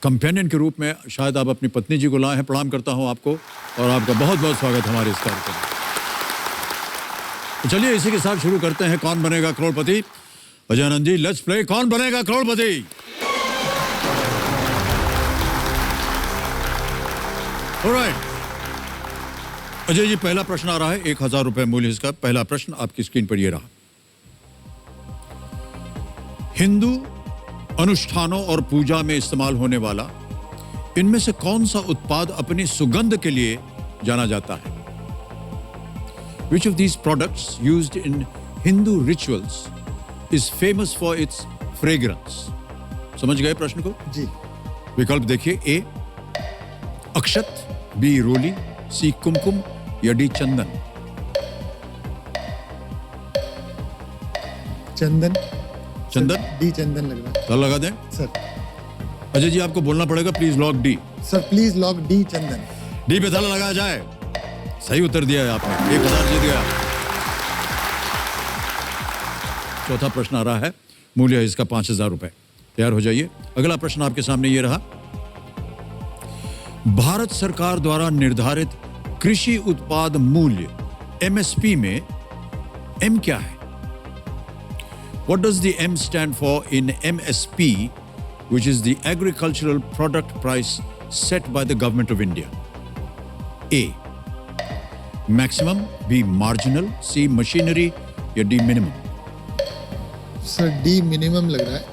Companion के रूप में शायद आप अपनी पत्नी जी को लाए हैं। प्रणाम करता हूं आपको और आपका बहुत बहुत स्वागत हमारे इस कार्यक्रम में। तो चलिए इसी के साथ शुरू करते हैं कौन बनेगा करोड़पति। अजय आनंद जी, लेट्स प्ले कौन बनेगा करोड़पति। ऑलराइट अजय जी, पहला प्रश्न आ रहा है, 1000 रुपए मूल्य इसका। पहला प्रश्न आपकी स्क्रीन पर ये रहा। हिंदू अनुष्ठानों और पूजा में इस्तेमाल होने वाला इनमें से कौन सा उत्पाद अपनी सुगंध के लिए जाना जाता है? Which of these products used in Hindu rituals is famous for its fragrance? समझ गए प्रश्न को? जी। विकल्प देखिए, ए अक्षत, बी रोली, सी कुमकुम या डी चंदन। चंदन। चंदन? डी चंदन लग रहा है। ताला लगा दें सर। अजय जी, आपको बोलना पड़ेगा please lock D. Sir please lock D Chandan. D पे ताला लगाया जाए। सही उत्तर दिया है आपने, 1000 जीत गया। चौथा प्रश्न आ रहा है, मूल्य है इसका 5000 रुपए। तैयार हो जाइए। अगला प्रश्न आपके सामने ये रहा। भारत सरकार द्वारा निर्धारित कृषि उत्पाद मूल्य एमएसपी में एम क्या है? What does the M stand for in MSP, which is the agricultural product price set by the government of India? A. Maximum, B. Marginal, C. Machinery या D. Minimum? Sir D minimum लग रहा है।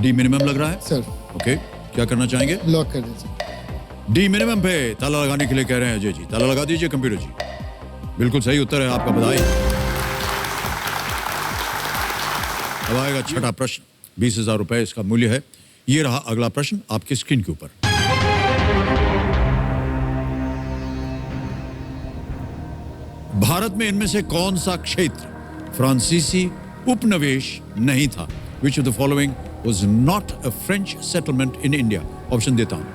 D. Minimum लग रहा है? Sir. Okay, क्या करना चाहेंगे? लॉक कर दीजिए। D. Minimum पे ताला लगाने के लिए कह रहे हैं अजय जी। ताला लगा दीजिए कंप्यूटर जी। बिल्कुल सही उत्तर है आपका, बधाई। अब आएगा छठा प्रश्न, 20,000 रुपए इसका मूल्य है। ये रहा अगला प्रश्न आपकी स्क्रीन के ऊपर। भारत में इनमें से कौन सा क्षेत्र फ्रांसीसी उपनिवेश नहीं था? Which of the following was not a French settlement in India? Option देता हूं,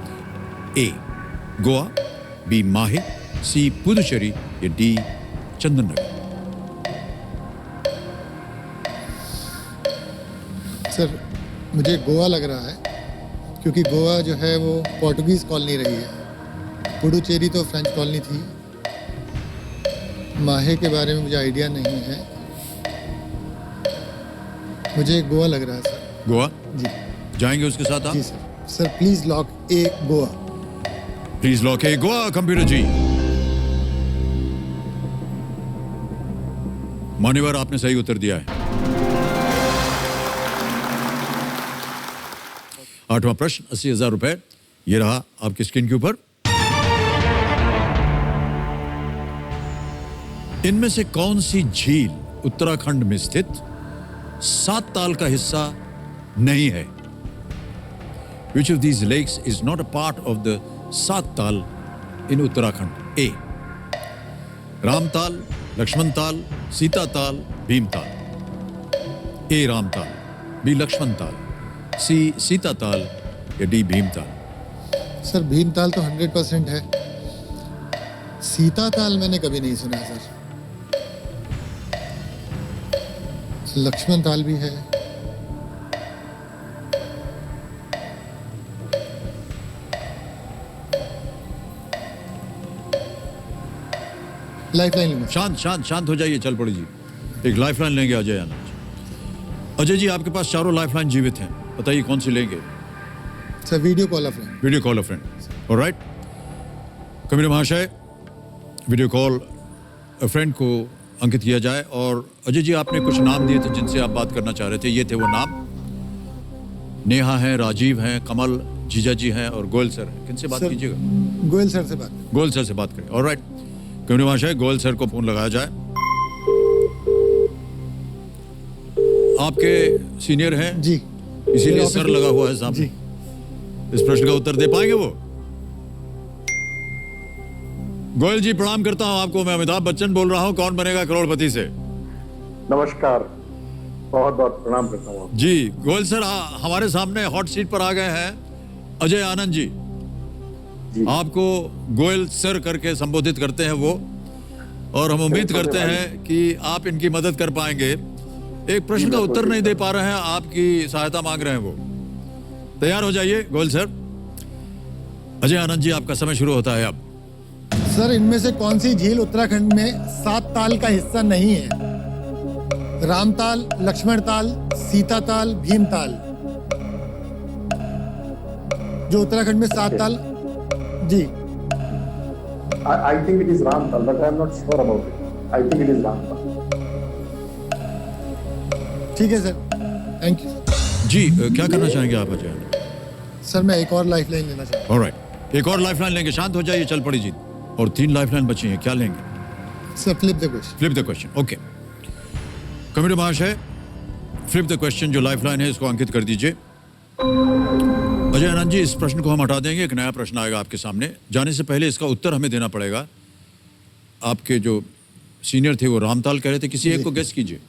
ए गोवा, बी माहे, सी पुदुचेरी या डी चंदननगर। सर मुझे गोवा लग रहा है, क्योंकि गोवा जो है वो पोर्टुगीज कॉलोनी रही है। पुडुचेरी तो फ्रेंच कॉलोनी थी। माहे के बारे में मुझे आइडिया नहीं है। मुझे गोवा लग रहा है सर। गोवा? जी। जाएंगे उसके साथ आप? जी sir. Sir please lock A Goa. Please lock A Goa computer जी। मान्यवर, आपने सही उत्तर दिया है। आठवां प्रश्न, 80,000 रुपए। ये रहा आपकी स्क्रीन के ऊपर। इनमें से कौन सी झील उत्तराखंड में स्थित 7 ताल का हिस्सा नहीं है? Which of these lakes is not a part of the 7 ताल in उत्तराखंड? ए रामताल, लक्ष्मण ताल, सीता ताल, भीम ताल। ए रामताल, बी लक्ष्मण ताल, सी सीता ताल या डी भीम ताल। सर भीमताल तो 100% है। सीता ताल मैंने कभी नहीं सुना सर। लक्ष्मण ताल भी है। लाइफलाइन। शांत शांत शांत हो जाइए, चल पड़ी जी। एक लाइफलाइन लेंगे अजय आनंद जी। अजय जी, आपके पास चारों लाइफलाइन जीवित हैं, बताइए कौन सी लेंगे? सर वीडियो कॉल अ फ्रेंड। वीडियो कॉल अ फ्रेंड। ऑलराइट, कबीर महाशय, वीडियो कॉल अ फ्रेंड को अंकित किया जाए। और अजय जी, आपने कुछ नाम दिए थे जिनसे आप बात करना चाह रहे थे, ये थे वो नाम। नेहा हैं, राजीव हैं, कमल जीजा जी हैं और गोयल सर हैं। किनसे बात कीजिएगा? गोयल सर से बात। गोयल सर से बात करें। ऑलराइट, कबीर महाशय, गोयल सर को फोन लगाया जाए। आपके सीनियर हैं जी, इसीलिए सर लगा हुआ है सामने। इस प्रश्न का उत्तर दे पाएंगे वो? गोयल जी, प्रणाम करता हूं आपको। मैं अमिताभ बच्चन बोल रहा हूं, कौन बनेगा करोड़पति से। नमस्कार, बहुत बहुत प्रणाम करता हूँ जी। गोयल सर, हमारे सामने हॉट सीट पर आ गए हैं अजय आनंद जी। आपको गोयल सर करके संबोधित करते हैं वो, और हम उम्मीद करते हैं कि आप इनकी मदद कर पाएंगे। एक प्रश्न का उत्तर नहीं दे पा रहे हैं, आपकी सहायता मांग रहे हैं वो। तैयार हो जाइए गोयल सर। अजय आनंद जी, आपका समय शुरू होता है अब। सर, इनमें से कौन सी झील उत्तराखंड में 7 ताल का हिस्सा नहीं है? रामताल, लक्ष्मण ताल, सीता ताल, भीम ताल। जो उत्तराखंड में 7 ताल। जी, I think it is Ramtal, but I am not sure about it. I think it is Ramtal. ठीक है सर, थैंक यू। जी, क्या करना चाहेंगे आप अजय आनंद? सर, मैं एक और लाइफलाइन लेना चाहता हूँ। ऑलराइट, एक और लाइफलाइन लेंगे। शांत हो जाइए, चल पड़ी जीत। और 3 लाइफलाइन बची हैं, क्या लेंगे? Sir, flip the question. Flip the question, okay. Computer महाशय, फ्लिप द क्वेश्चन जो लाइफलाइन है इसको अंकित कर दीजिए। अजय आनंद जी, इस प्रश्न को हम हटा देंगे, एक नया प्रश्न आएगा आपके सामने। जाने से पहले इसका उत्तर हमें देना पड़ेगा। आपके जो सीनियर थे वो रामताल कह रहे थे, किसी एक को गेस कीजिए।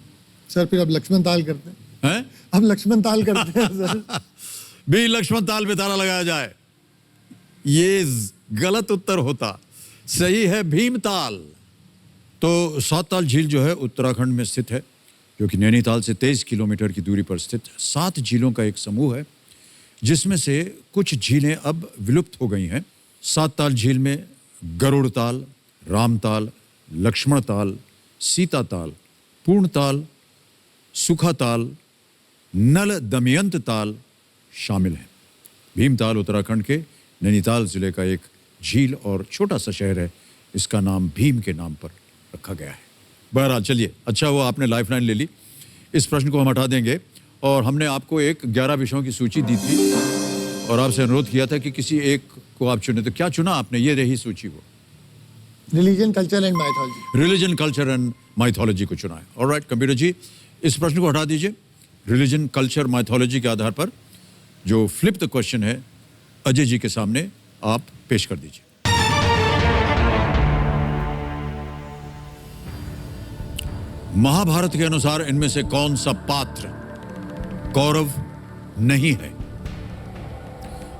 सर, फिर अब लक्ष्मण ताल करते हैं। हैं? अब लक्ष्मण ताल करते हैं सर। भी लक्ष्मण ताल पे ताला लगाया जाए, ये गलत उत्तर होता। सही है भीमताल। तो 7 ताल झील जो है उत्तराखंड में स्थित है, जो कि नैनीताल से 23 किलोमीटर की दूरी पर स्थित 7 झीलों का एक समूह है, जिसमें से कुछ झीलें अब विलुप्त हो गई हैं। 7 ताल झील में गरुड़ ताल, रामताल, लक्ष्मण ताल, सीता ताल, पूर्ण ताल, सुखा ताल, नल दमयंत ताल शामिल हैं। भीमताल उत्तराखंड के नैनीताल जिले का एक झील और छोटा सा शहर है। इसका नाम भीम के नाम पर रखा गया है। बहरहाल चलिए, अच्छा हुआ आपने लाइफलाइन ले ली। इस प्रश्न को हम हटा देंगे। और हमने आपको एक 11 विषयों की सूची दी थी और आपसे अनुरोध किया था कि किसी एक को आप चुने। तो क्या चुना आपने? ये रही सूची। वो religion, culture and mythology. Religion, culture and mythology को चुना है। ऑलराइट कंप्यूटर जी, इस प्रश्न को हटा दीजिए। रिलीजन, कल्चर, माइथोलॉजी के आधार पर जो फ्लिप द क्वेश्चन है अजय जी के सामने आप पेश कर दीजिए। महाभारत के अनुसार इनमें से कौन सा पात्र कौरव नहीं है?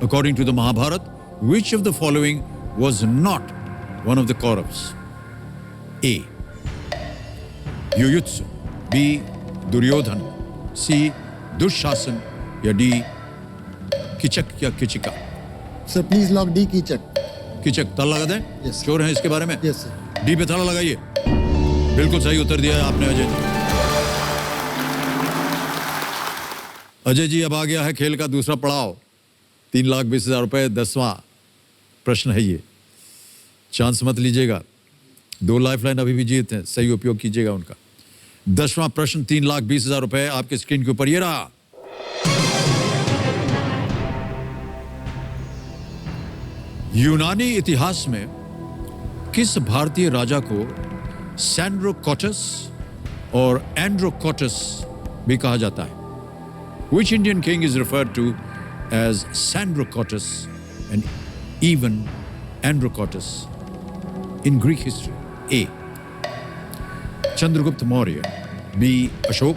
According to the Mahabharata, which of the following was not one of the Kauravas? A. Yuyutsu, B. Duryodhan, C. Dushashan या D. किचक या Kichika? Sir, please lock D Keechak. Kichak, ताला लगा दें? Yes. श्योर हैं इसके बारे में? Yes sir. डी पे ताला लगाइए। बिल्कुल सही उत्तर दिया है आपने अजय जी। अजय जी, अब आ गया है खेल का दूसरा पड़ाव। 3,20,000 रुपए, 10वां प्रश्न है ये। चांस मत लीजिएगा। 2 लाइफलाइन अभी भी जीत हैं, सही उपयोग कीजिएगा उनका। 10वां प्रश्न, 3,20,000 रुपए आपके स्क्रीन के ऊपर ये रहा। यूनानी इतिहास में किस भारतीय राजा को सैंड्रोकोटस और एंड्रोकोटस भी कहा जाता है? Which Indian king is referred to as Sandrocotus and even Androcotus in Greek history? A. Chandragupta Maurya, B. Ashok,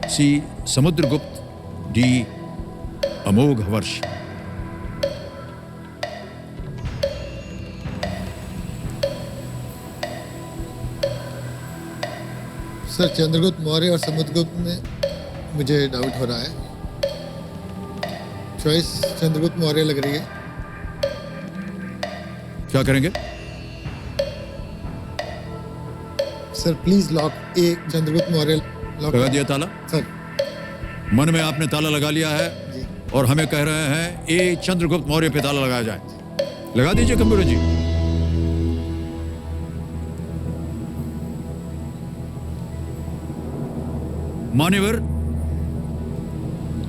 C. Samudragupta, D. Amoghavarsh. Sir, Chandragupta Maurya और समुद्रगुप्त में मुझे डाउट हो रहा है। चॉइस चंद्रगुप्त मौर्य लग रही है। क्या करेंगे? Sir, please lock A, Chandragupta Maurya lock. लगा दिया ताला? सर, मन में आपने ताला लगा लिया है जी। और हमें कह रहे हैं ए चंद्रगुप्त मौर्य पे ताला लगाया जाए। लगा दीजिए कंप्यूटर जी। मान्यवर,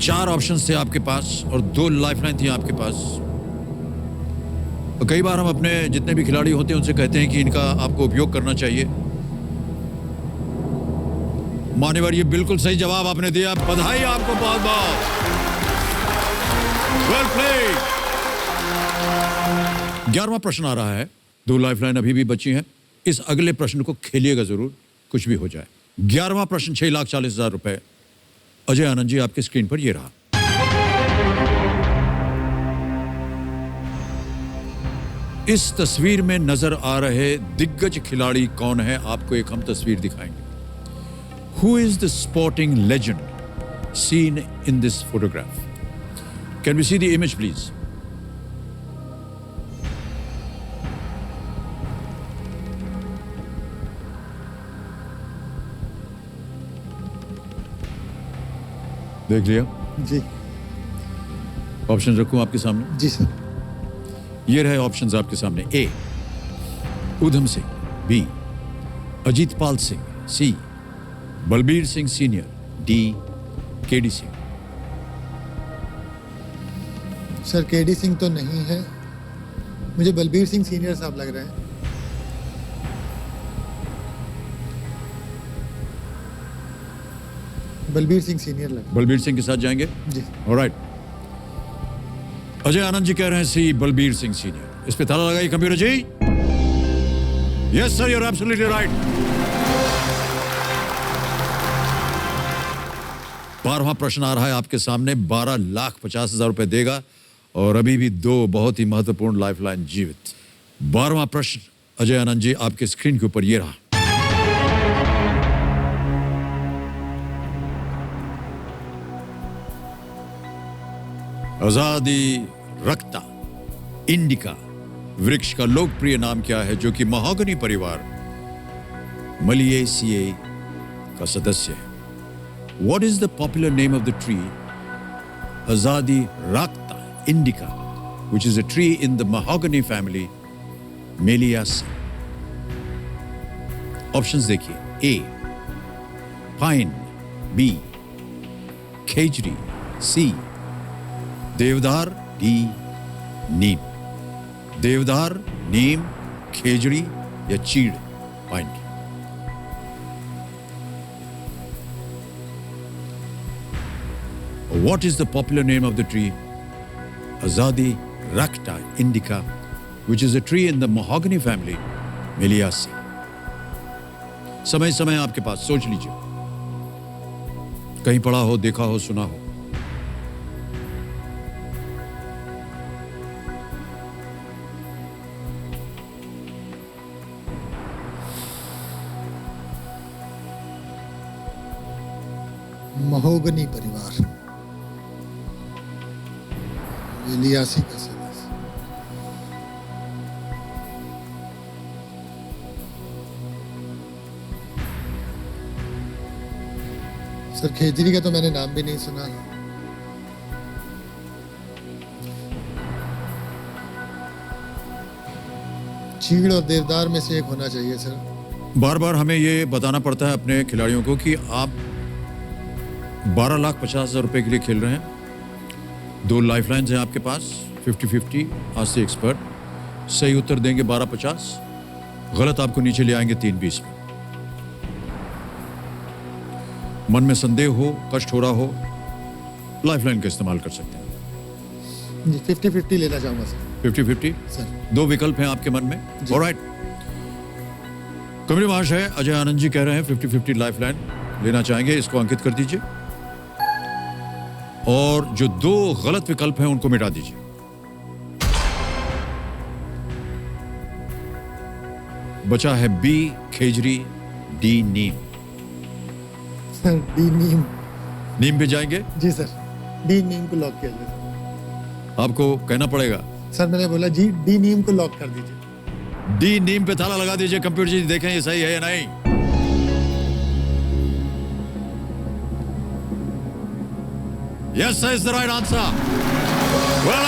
4 ऑप्शंस थे आपके पास और 2 लाइफलाइन थी आपके पास। और कई बार हम अपने जितने भी खिलाड़ी होते हैं उनसे कहते हैं कि इनका आपको उपयोग करना चाहिए। मान्यवर, ये बिल्कुल सही जवाब आपने दिया। बधाई आपको बहुत बहुत। Well played. 11वां प्रश्न आ रहा है। 2 लाइफलाइन अभी भी बची हैं। इस अगले प्रश्न को खेलिएगा जरूर, कुछ भी हो जाए। 11वां प्रश्न, 6,40,000 रुपए। अजय आनंद जी, आपकी स्क्रीन पर ये रहा। इस तस्वीर में नजर आ रहे दिग्गज खिलाड़ी कौन है? आपको एक हम तस्वीर दिखाएंगे। Who is the sporting legend seen in this photograph? Can we see the image, please? देख लिया? जी ऑप्शन रखूं आपके सामने? जी सर। ये रहे ऑप्शंस आपके सामने। A Udham Singh, B Ajitpal Singh, C Balbir Singh senior, D KD Singh. Sir KD Singh तो नहीं है, मुझे बलबीर सिंह सीनियर साहब लग रहे हैं। बलबीर सिंह सीनियर लग रहे बलबीर सिंह के साथ जाएंगे? हैं। जी ऑलराइट। अजय आनंद जी कह रहे हैं सी बलबीर सिंह सीनियर। इस पे ताला लगाइए कंप्यूटर जी। Yes sir, you are absolutely right. 12वां प्रश्न आ रहा है आपके सामने। 12,50,000 रुपए देगा और अभी भी दो बहुत ही महत्वपूर्ण लाइफलाइन जीवित। 12वां प्रश्न अजय आनंद जी आपके स्क्रीन के ऊपर ये रहा। आजादी रक्ता इंडिका वृक्ष का लोकप्रिय नाम क्या है जो कि महोगनी परिवार मलिएसिए का सदस्य है? What is the popular name of the tree Azadi Rakta Indica, which is a tree in the mahogany family Meliaceae? Options देखिए। A pine, B Khejri, C देवदार, D नीम। देवदार, नीम, खेजड़ी या चीड़, pine. What is the popular name of the tree Azadi Rakta Indica, which is a tree in the mahogany family Meliaceae? समय समय आपके पास, सोच लीजिए। कहीं पढ़ा हो, देखा हो, सुना हो। महोगनी परिवार मेलियासी का सदस्य। सर खेजड़ी का तो मैंने नाम भी नहीं सुना। चीड़ और देवदार में से एक होना चाहिए सर। बार बार हमें ये बताना पड़ता है अपने खिलाड़ियों को कि आप 12,50,000 रुपए के लिए खेल रहे हैं। दो लाइफलाइंस हैं आपके पास, 50-50। आज से एक्सपर्ट सही उत्तर देंगे 12,50, गलत आपको नीचे ले आएंगे 3,20 में। मन में संदेह हो, कष्ट हो रहा हो, लाइफलाइन का इस्तेमाल कर सकते हैं। जी 50-50 लेना चाहूंगा सर। 50-50 सर दो विकल्प हैं आपके मन में। जी। ऑलराइट, कमरी महाशय अजय आनंद जी कह रहे हैं 50-50 लाइफलाइन लेना चाहेंगे। इसको अंकित कर दीजिए और जो दो गलत विकल्प हैं उनको मिटा दीजिए। बचा है बी खेजड़ी, डी नीम। सर डी नीम। नीम पे जाएंगे? जी सर डी नीम को लॉक किया जाए। आपको कहना पड़ेगा। सर मैंने बोला जी डी नीम को लॉक कर दीजिए। डी नीम पे ताला लगा दीजिए। कंप्यूटर जी देखें ये सही है या नहीं। Yes, sir, is the right answer. Well